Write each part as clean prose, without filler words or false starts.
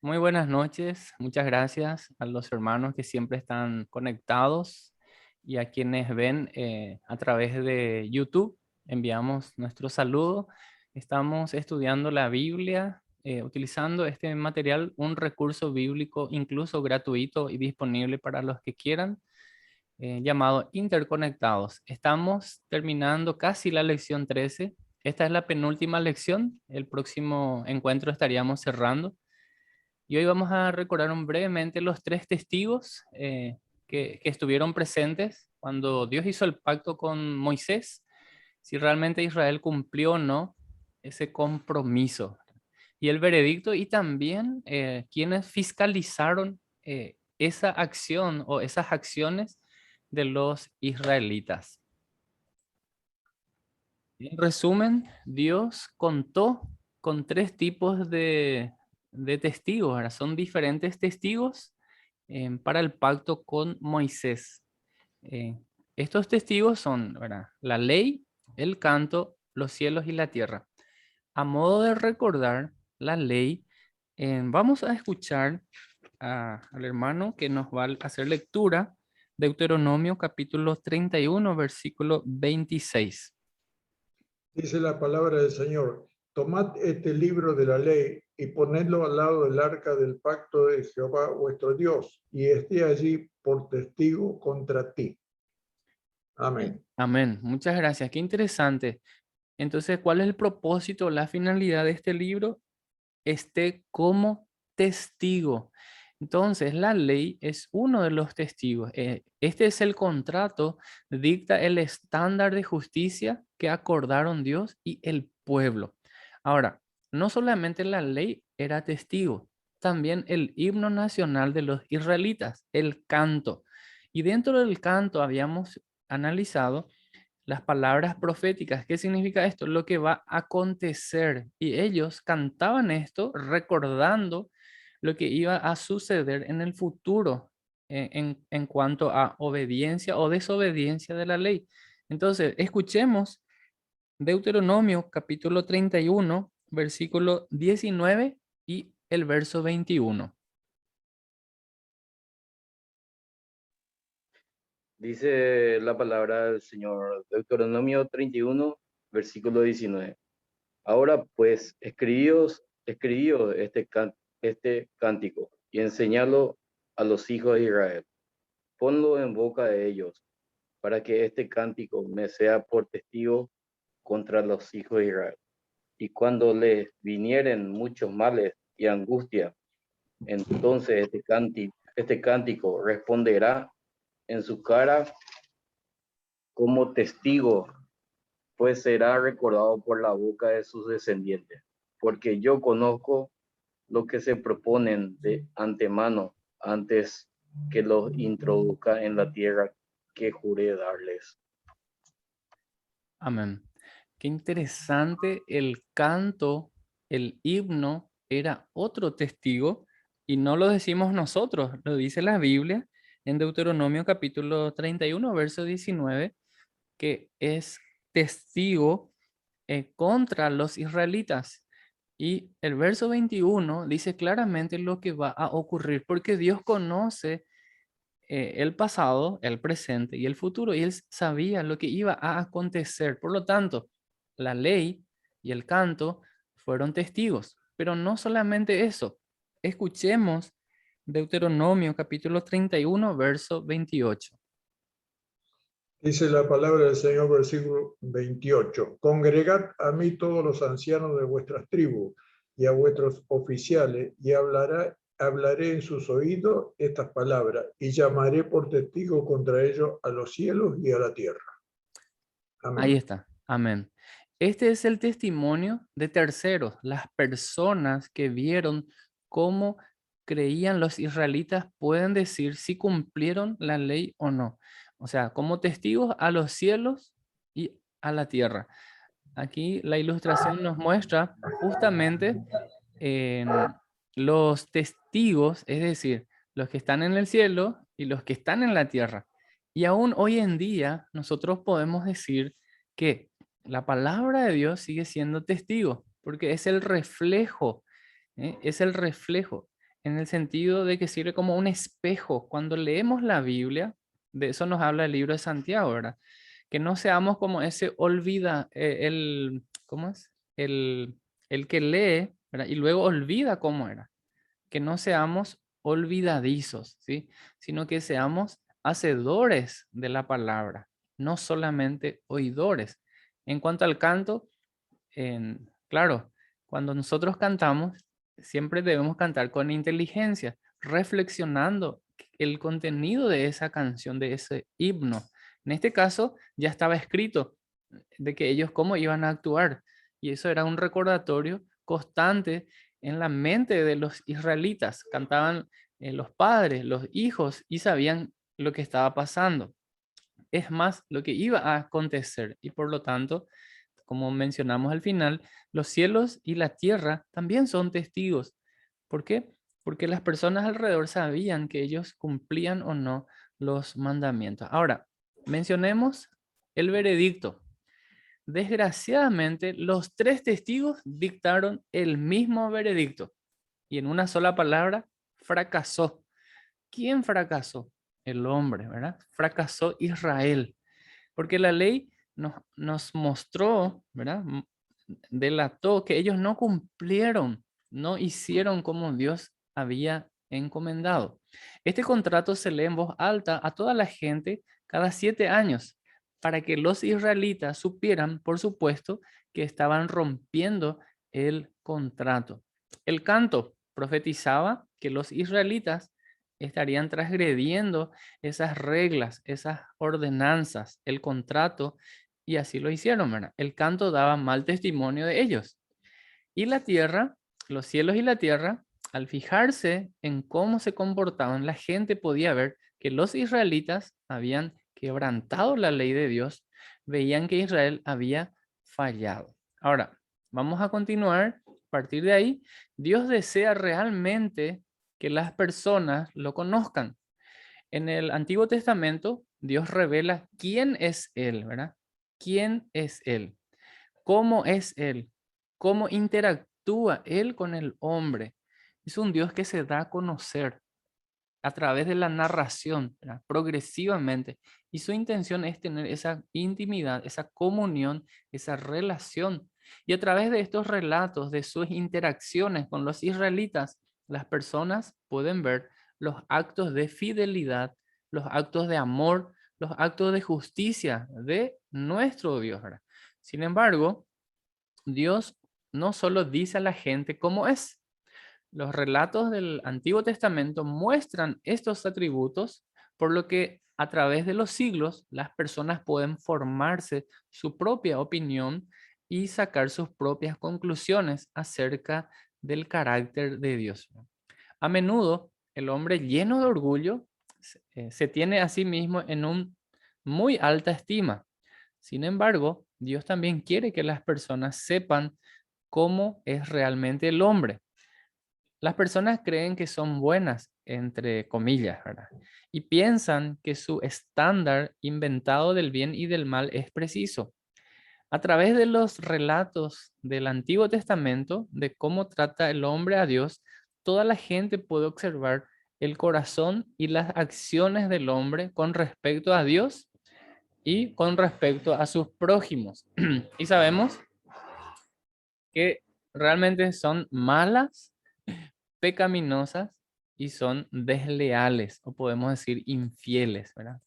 Muy buenas noches. Muchas gracias a los hermanos que siempre están conectados y a quienes ven a través de YouTube. Enviamos nuestro saludo. Estamos estudiando la Biblia, utilizando este material, un recurso bíblico incluso gratuito y disponible para los que quieran, llamado Interconectados. Estamos terminando casi la lección 13. Esta es la penúltima lección. El próximo encuentro estaríamos cerrando. Y hoy vamos a recordar brevemente los tres testigos que estuvieron presentes cuando Dios hizo el pacto con Moisés, si realmente Israel cumplió o no ese compromiso. Y el veredicto y también quienes fiscalizaron esa acción o esas acciones de los israelitas. En resumen, Dios contó con tres tipos de testigos. Ahora son diferentes testigos para el pacto con Moisés. Eh, Estos testigos son, ¿verdad?, la ley, el canto, los cielos y la tierra. A modo de recordar la ley, vamos a escuchar al hermano que nos va a hacer lectura, Deuteronomio capítulo 31, versículo 26. Dice la palabra del Señor: tomad este libro de la ley y ponedlo al lado del arca del pacto de Jehová vuestro Dios, y esté allí por testigo contra ti. Amén. Amén. Muchas gracias. Qué interesante. Entonces, ¿cuál es el propósito, la finalidad de este libro? Esté como testigo. Entonces, la ley es uno de los testigos. Este es el contrato, dicta el estándar de justicia que acordaron Dios y el pueblo. Ahora, no solamente la ley era testigo, también el himno nacional de los israelitas, el canto. Y dentro del canto habíamos analizado las palabras proféticas. ¿Qué significa esto? Lo que va a acontecer. Y ellos cantaban esto recordando lo que iba a suceder en el futuro en cuanto a obediencia o desobediencia de la ley. Entonces, escuchemos Deuteronomio capítulo 31, versículo 19 y el verso 21. Dice la palabra del Señor, Deuteronomio 31, versículo 19. Ahora pues, escribíos este cántico y enseñalo a los hijos de Israel. Ponlo en boca de ellos, para que este cántico me sea por testigo contra los hijos de Israel. Y cuando les vinieren muchos males y angustia, entonces este cántico responderá en su cara como testigo, pues será recordado por la boca de sus descendientes, porque yo conozco lo que se proponen de antemano antes que los introduzca en la tierra que juré darles. Amén. Qué interesante el canto, el himno era otro testigo y no lo decimos nosotros, lo dice la Biblia en Deuteronomio capítulo 31, verso 19, que es testigo contra los israelitas. Y el verso 21 dice claramente lo que va a ocurrir, porque Dios conoce el pasado, el presente y el futuro, y él sabía lo que iba a acontecer. Por lo tanto, la ley y el canto fueron testigos, pero no solamente eso. Escuchemos Deuteronomio capítulo 31, verso 28. Dice la palabra del Señor, versículo 28. Congregad a mí todos los ancianos de vuestras tribus y a vuestros oficiales, y hablaré en sus oídos estas palabras, y llamaré por testigo contra ellos a los cielos y a la tierra. Ahí Amén. está. Amén. Este es el testimonio de terceros, las personas que vieron cómo creían los israelitas pueden decir si cumplieron la ley o no. O sea, como testigos a los cielos y a la tierra. Aquí la ilustración nos muestra justamente los testigos, es decir, los que están en el cielo y los que están en la tierra. Y aún hoy en día nosotros podemos decir que la palabra de Dios sigue siendo testigo, porque es el reflejo, ¿eh? Es el reflejo. en el sentido de que sirve como un espejo. Cuando leemos la Biblia, de eso nos habla el libro de Santiago, ¿verdad? Que no seamos como ese ¿cómo es? El que lee, ¿verdad? Y luego olvida cómo era. Que no seamos olvidadizos, ¿sí? Sino que seamos hacedores de la palabra, no solamente oidores. En cuanto al canto, claro, cuando nosotros cantamos, siempre debemos cantar con inteligencia, reflexionando el contenido de esa canción, de ese himno. En este caso, ya estaba escrito de que ellos cómo iban a actuar. Y eso era un recordatorio constante en la mente de los israelitas. Cantaban los padres, los hijos, y sabían lo que estaba pasando. Es más, lo que iba a acontecer. Y por lo tanto, como mencionamos al final, los cielos y la tierra también son testigos. ¿Por qué? Porque las personas alrededor sabían que ellos cumplían o no los mandamientos. Ahora, mencionemos el veredicto. Desgraciadamente, los tres testigos dictaron el mismo veredicto y en una sola palabra, fracasó. ¿Quién fracasó? El hombre, ¿verdad? Fracasó Israel, porque la ley nos mostró, ¿verdad? Delató que ellos no cumplieron, no hicieron como Dios había encomendado. Este contrato se lee en voz alta a toda la gente cada 7 años para que los israelitas supieran, por supuesto, que estaban rompiendo el contrato. El canto profetizaba que los israelitas estarían transgrediendo esas reglas, esas ordenanzas, el contrato, y así lo hicieron, ¿verdad? El canto daba mal testimonio de ellos. Y la tierra, los cielos y la tierra, al fijarse en cómo se comportaban, la gente podía ver que los israelitas habían quebrantado la ley de Dios, veían que Israel había fallado. Ahora, vamos a continuar. A partir de ahí, Dios desea realmente que las personas lo conozcan. En el Antiguo Testamento, Dios revela quién es Él, ¿verdad? ¿Quién es Él? ¿Cómo es Él? ¿Cómo interactúa Él con el hombre? Es un Dios que se da a conocer a través de la narración, ¿verdad? Progresivamente. Y su intención es tener esa intimidad, esa comunión, esa relación. Y a través de estos relatos, de sus interacciones con los israelitas, las personas pueden ver los actos de fidelidad, los actos de amor, los actos de justicia de nuestro Dios, ¿verdad? Sin embargo, Dios no solo dice a la gente cómo es. Los relatos del Antiguo Testamento muestran estos atributos, por lo que a través de los siglos las personas pueden formarse su propia opinión y sacar sus propias conclusiones acerca del carácter de Dios. A menudo, el hombre lleno de orgullo se tiene a sí mismo en un muy alta estima. Sin embargo, Dios también quiere que las personas sepan cómo es realmente el hombre. Las personas creen que son buenas, entre comillas, ¿verdad? Y piensan que su estándar inventado del bien y del mal es preciso. A través de los relatos del Antiguo Testamento, de cómo trata el hombre a Dios, toda la gente puede observar el corazón y las acciones del hombre con respecto a Dios y con respecto a sus prójimos. Y sabemos que realmente son malas, pecaminosas y son desleales, o podemos decir infieles, ¿verdad?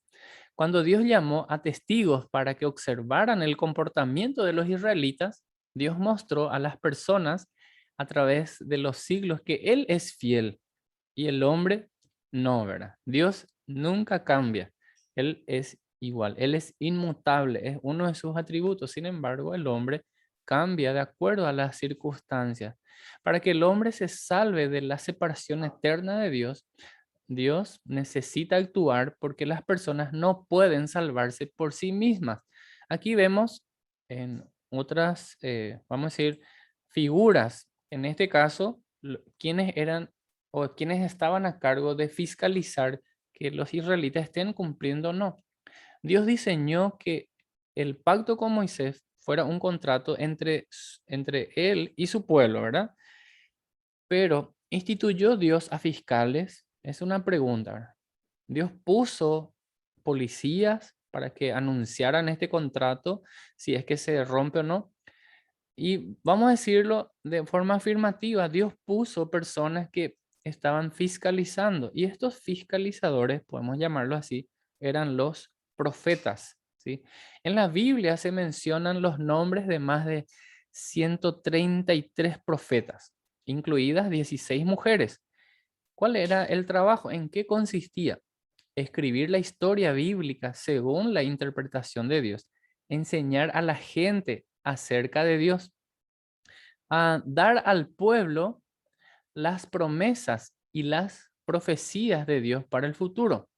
Cuando Dios llamó a testigos para que observaran el comportamiento de los israelitas, Dios mostró a las personas a través de los siglos que Él es fiel y el hombre no, ¿verdad? Dios nunca cambia, Él es igual, Él es inmutable, es uno de sus atributos. Sin embargo, el hombre cambia de acuerdo a las circunstancias. Para que el hombre se salve de la separación eterna de Dios, Dios necesita actuar porque las personas no pueden salvarse por sí mismas. Aquí vemos en otras, vamos a decir, figuras, en este caso, quienes eran o quienes estaban a cargo de fiscalizar que los israelitas estén cumpliendo o no. Dios diseñó que el pacto con Moisés fuera un contrato entre él y su pueblo, ¿verdad? Pero ¿Instituyó Dios a fiscales? Es una pregunta, ¿verdad? Dios puso policías para que anunciaran este contrato, si es que se rompe o no. Y vamos a decirlo de forma afirmativa, Dios puso personas que estaban fiscalizando. Y estos fiscalizadores, podemos llamarlo así, eran los profetas, ¿sí? En la Biblia se mencionan los nombres de más de 133 profetas, incluidas 16 mujeres. ¿Cuál era el trabajo? ¿En qué consistía? Escribir la historia bíblica según la interpretación de Dios, enseñar a la gente acerca de Dios, a dar al pueblo las promesas y las profecías de Dios para el futuro.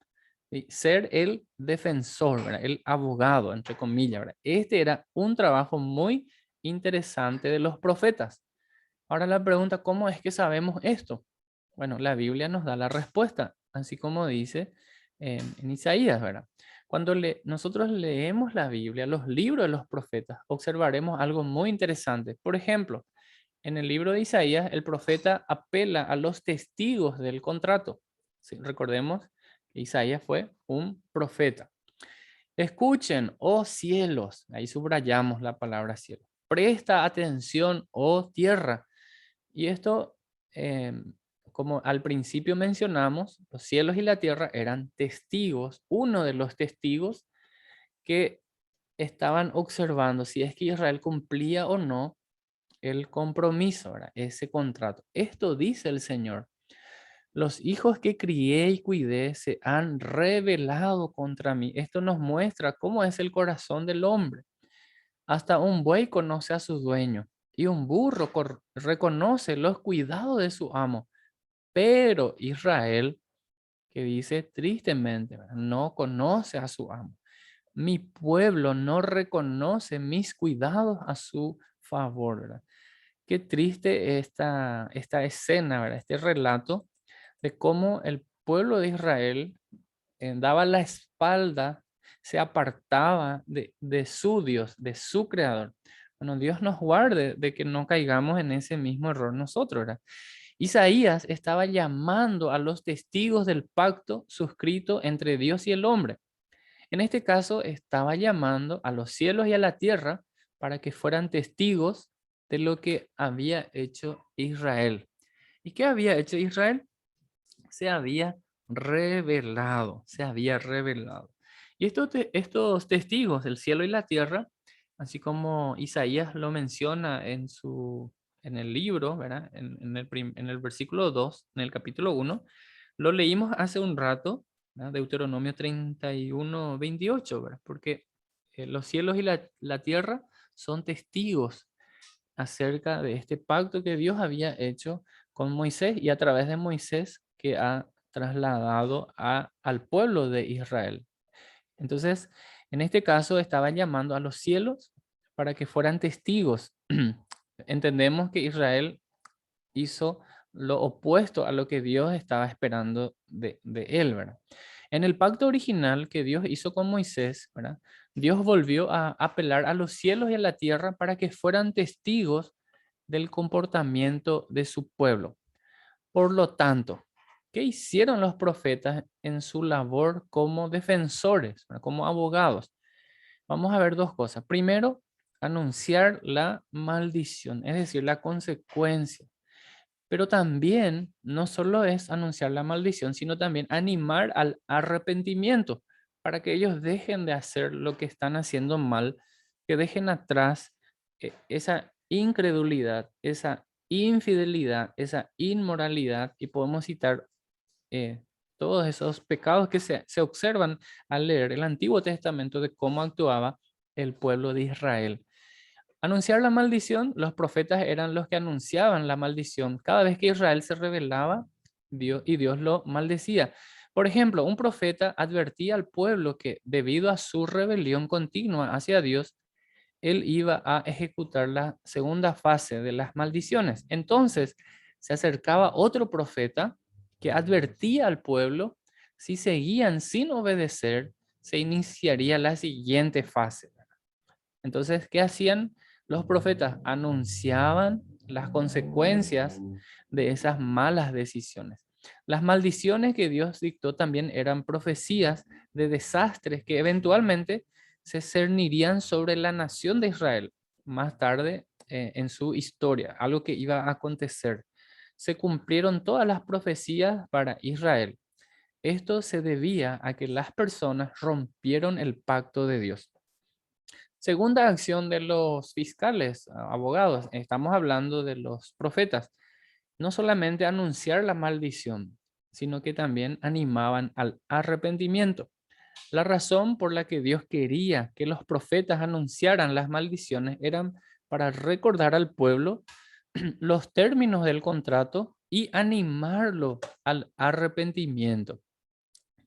¿Sí? Ser el defensor, ¿verdad? El abogado, entre comillas, ¿verdad? Este era un trabajo muy interesante de los profetas. Ahora la pregunta, ¿cómo es que sabemos esto? Bueno, la Biblia nos da la respuesta, así como dice en Isaías, ¿verdad? Cuando nosotros leemos la Biblia, los libros de los profetas, observaremos algo muy interesante. Por ejemplo, en el libro de Isaías, el profeta apela a los testigos del contrato. Sí, recordemos que Isaías fue un profeta. Escuchen, oh cielos, ahí subrayamos la palabra cielo. Presta atención, oh tierra. Y esto, como al principio mencionamos, los cielos y la tierra eran testigos. Uno de los testigos que estaban observando si es que Israel cumplía o no el compromiso, ¿verdad? Ese contrato. Esto dice el Señor. Los hijos que crié y cuidé se han rebelado contra mí. Esto nos muestra cómo es el corazón del hombre. Hasta un buey conoce a su dueño y un burro reconoce los cuidados de su amo. Pero Israel, que dice tristemente, ¿verdad? No conoce a su amo. Mi pueblo no reconoce mis cuidados a su favor, ¿verdad? Qué triste esta escena, ¿verdad? Este relato de cómo el pueblo de Israel daba la espalda, se apartaba de su Dios, de su creador. Bueno, Dios nos guarde de que no caigamos en ese mismo error nosotros, ¿verdad? Isaías estaba llamando a los testigos del pacto suscrito entre Dios y el hombre. En este caso, estaba llamando a los cielos y a la tierra para que fueran testigos de lo que había hecho Israel. ¿Y qué había hecho Israel? Se había revelado, se había revelado. Y estos testigos del cielo y la tierra, así como Isaías lo menciona en el libro, ¿verdad? En el versículo 2, en el capítulo 1, lo leímos hace un rato, ¿verdad? Deuteronomio 31, 28, ¿verdad? Porque los cielos y la tierra son testigos acerca de este pacto que Dios había hecho con Moisés y a través de Moisés que ha trasladado al pueblo de Israel. Entonces, en este caso estaba llamando a los cielos para que fueran testigos. Entendemos que Israel hizo lo opuesto a lo que Dios estaba esperando de él, ¿verdad? En el pacto original que Dios hizo con Moisés, ¿verdad? Dios volvió a apelar a los cielos y a la tierra para que fueran testigos del comportamiento de su pueblo. Por lo tanto, ¿qué hicieron los profetas en su labor como defensores, ¿verdad? Como abogados? Vamos a ver dos cosas. Primero, anunciar la maldición, es decir, la consecuencia. Pero también no solo es anunciar la maldición, sino también animar al arrepentimiento para que ellos dejen de hacer lo que están haciendo mal, que dejen atrás esa incredulidad, esa infidelidad, esa inmoralidad, y podemos citar todos esos pecados que se observan al leer el Antiguo Testamento de cómo actuaba el pueblo de Israel. Anunciar la maldición, los profetas eran los que anunciaban la maldición. Cada vez que Israel se rebelaba, Dios lo maldecía. Por ejemplo, un profeta advertía al pueblo que debido a su rebelión continua hacia Dios, él iba a ejecutar la segunda fase de las maldiciones. Entonces, se acercaba otro profeta que advertía al pueblo, si seguían sin obedecer, se iniciaría la siguiente fase. Entonces, ¿qué hacían los profetas? Anunciaban las consecuencias de esas malas decisiones. Las maldiciones que Dios dictó también eran profecías de desastres que eventualmente se cernirían sobre la nación de Israel más tarde en su historia, algo que iba a acontecer. Se cumplieron todas las profecías para Israel. Esto se debía a que las personas rompieron el pacto de Dios. Segunda acción de los fiscales, abogados, estamos hablando de los profetas. No solamente anunciar la maldición, sino que también animaban al arrepentimiento. La razón por la que Dios quería que los profetas anunciaran las maldiciones eran para recordar al pueblo los términos del contrato y animarlo al arrepentimiento.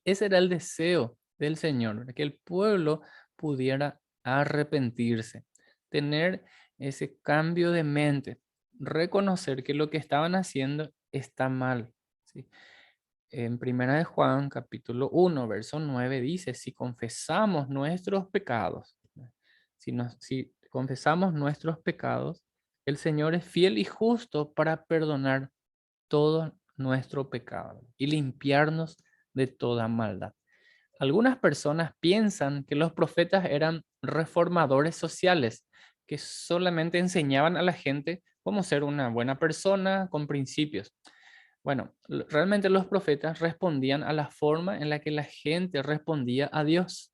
Ese era el deseo del Señor, que el pueblo pudiera arrepentirse, tener ese cambio de mente, reconocer que lo que estaban haciendo está mal, ¿sí? En Primera de Juan, capítulo 1, verso 9, dice, si confesamos nuestros pecados, si confesamos nuestros pecados, el Señor es fiel y justo para perdonar todo nuestro pecado y limpiarnos de toda maldad. Algunas personas piensan que los profetas eran reformadores sociales, que solamente enseñaban a la gente cómo ser una buena persona con principios. Bueno, realmente los profetas respondían a la forma en la que la gente respondía a Dios.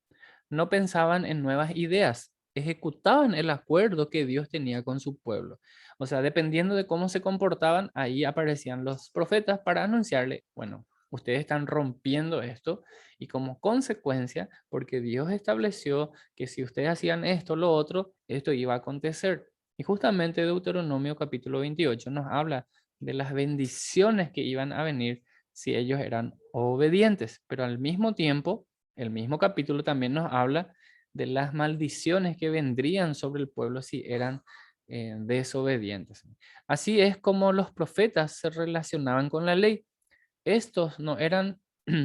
No pensaban en nuevas ideas, ejecutaban el acuerdo que Dios tenía con su pueblo. O sea, dependiendo de cómo se comportaban, ahí aparecían los profetas para anunciarle, bueno, ustedes están rompiendo esto y como consecuencia, porque Dios estableció que si ustedes hacían esto, lo otro, esto iba a acontecer. Y justamente Deuteronomio capítulo 28 nos habla de las bendiciones que iban a venir si ellos eran obedientes. Pero al mismo tiempo, el mismo capítulo también nos habla de las maldiciones que vendrían sobre el pueblo si eran desobedientes. Así es como los profetas se relacionaban con la ley. Estos no eran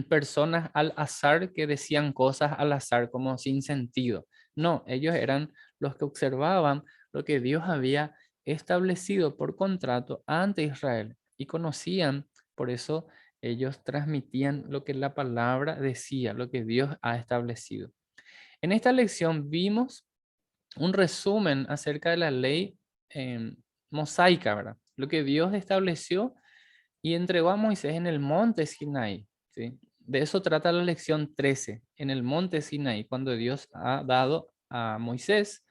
personas al azar que decían cosas al azar como sin sentido. No, ellos eran los que observaban lo que Dios había establecido por contrato ante Israel y conocían, por eso ellos transmitían lo que la palabra decía, lo que Dios ha establecido. En esta lección vimos un resumen acerca de la ley mosaica, ¿verdad? Lo que Dios estableció y entregó a Moisés en el monte Sinaí, ¿sí? De eso trata la lección 13, en el monte Sinaí, cuando Dios ha dado a Moisés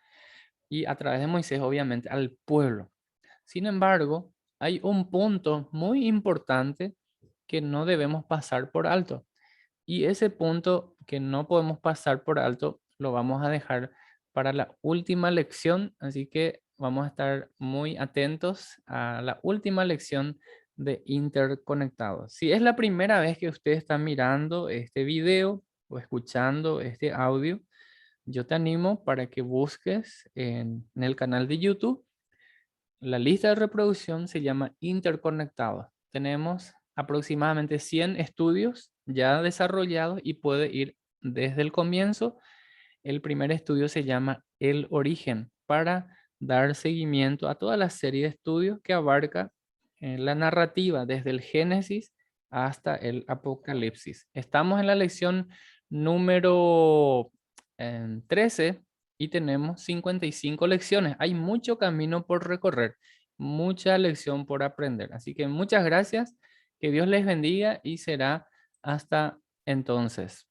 y a través de Moisés, obviamente, al pueblo. Sin embargo, hay un punto muy importante que no debemos pasar por alto. Y ese punto que no podemos pasar por alto lo vamos a dejar para la última lección, así que vamos a estar muy atentos a la última lección de Interconectados. Si es la primera vez que usted está mirando este video o escuchando este audio, yo te animo para que busques en el canal de YouTube. La lista de reproducción se llama Interconectados. Tenemos aproximadamente 100 estudios ya desarrollados y puede ir desde el comienzo. El primer estudio se llama El Origen, para dar seguimiento a toda la serie de estudios que abarca la narrativa desde el Génesis hasta el Apocalipsis. Estamos en la lección número 13 y tenemos 55 lecciones. Hay mucho camino por recorrer, mucha lección por aprender. Así que muchas gracias, que Dios les bendiga y será hasta entonces.